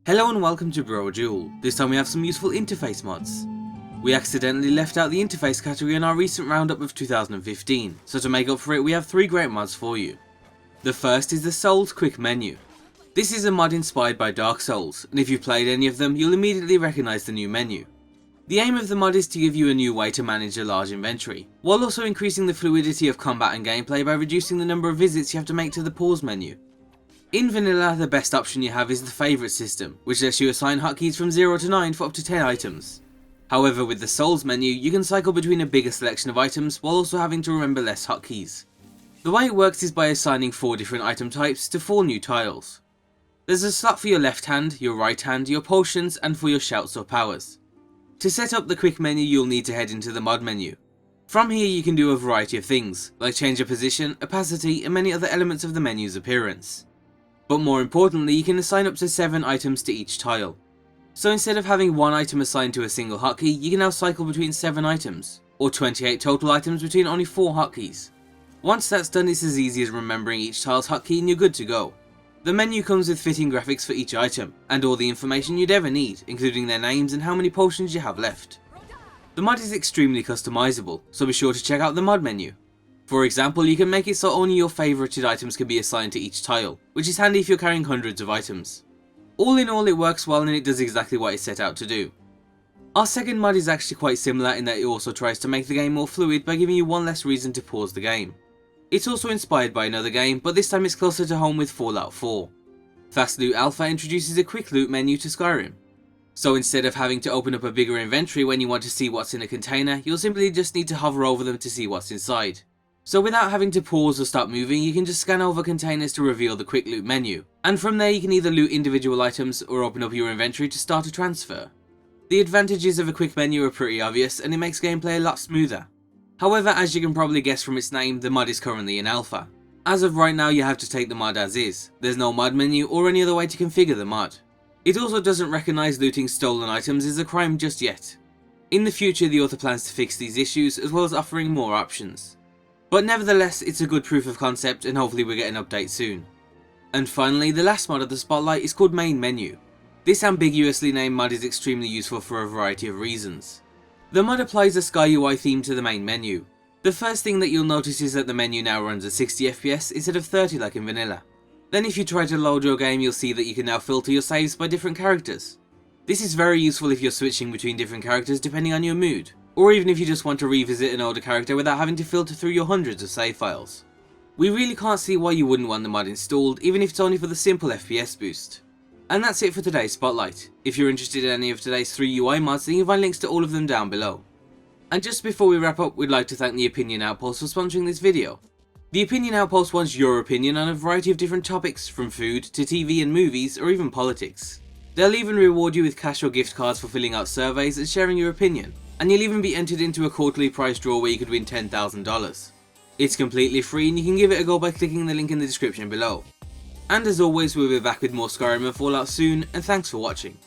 Hello and welcome to Brodual. This time we have some useful interface mods. We accidentally left out the interface category in our recent roundup of 2015, so to make up for it we have 3 great mods for you. The first is the Souls Quick Menu. This is a mod inspired by Dark Souls, and if you've played any of them you'll immediately recognise the new menu. The aim of the mod is to give you a new way to manage a large inventory, while also increasing the fluidity of combat and gameplay by reducing the number of visits you have to make to the pause menu. In vanilla, the best option you have is the favourite system, which lets you assign hotkeys from 0 to 9 for up to 10 items. However, with the Souls menu, you can cycle between a bigger selection of items while also having to remember less hotkeys. The way it works is by assigning 4 different item types to 4 new tiles. There's a slot for your left hand, your right hand, your potions, and for your shouts or powers. To set up the quick menu you'll need to head into the mod menu. From here you can do a variety of things, like change a position, opacity, and many other elements of the menu's appearance. But more importantly, you can assign up to 7 items to each tile. So instead of having 1 item assigned to a single hotkey, you can now cycle between 7 items, or 28 total items between only 4 hotkeys. Once that's done, it's as easy as remembering each tile's hotkey and you're good to go. The menu comes with fitting graphics for each item, and all the information you'd ever need, including their names and how many potions you have left. The mod is extremely customizable, so be sure to check out the mod menu. For example, you can make it so only your favorited items can be assigned to each tile, which is handy if you're carrying hundreds of items. All in all, it works well and it does exactly what it's set out to do. Our second mod is actually quite similar in that it also tries to make the game more fluid by giving you one less reason to pause the game. It's also inspired by another game, but this time it's closer to home with Fallout 4. FastLoot Alpha introduces a quick loot menu to Skyrim. So instead of having to open up a bigger inventory when you want to see what's in a container, you'll simply just need to hover over them to see what's inside. So without having to pause or stop moving, you can just scan over containers to reveal the quick loot menu, and from there you can either loot individual items or open up your inventory to start a transfer. The advantages of a quick menu are pretty obvious and it makes gameplay a lot smoother. However, as you can probably guess from its name, the mod is currently in alpha. As of right now you have to take the mod as is, there's no mod menu or any other way to configure the mod. It also doesn't recognise looting stolen items as a crime just yet. In the future the author plans to fix these issues as well as offering more options. But nevertheless, it's a good proof of concept and hopefully we'll get an update soon. And finally, the last mod of the spotlight is called MainMenu. This ambiguously named mod is extremely useful for a variety of reasons. The mod applies a Sky UI theme to the main menu. The first thing that you'll notice is that the menu now runs at 60 FPS instead of 30 like in vanilla. Then if you try to load your game, you'll see that you can now filter your saves by different characters. This is very useful if you're switching between different characters depending on your mood, or even if you just want to revisit an older character without having to filter through your hundreds of save files. We really can't see why you wouldn't want the mod installed, even if it's only for the simple FPS boost. And that's it for today's spotlight. If you're interested in any of today's 3 UI mods, then you'll find links to all of them down below. And just before we wrap up, we'd like to thank the Opinion Outpost for sponsoring this video. The Opinion Outpost wants your opinion on a variety of different topics, from food to TV and movies, or even politics. They'll even reward you with cash or gift cards for filling out surveys and sharing your opinion. And you'll even be entered into a quarterly prize draw where you could win $10,000. It's completely free and you can give it a go by clicking the link in the description below. And as always, we'll be back with more Skyrim and Fallout soon, and thanks for watching.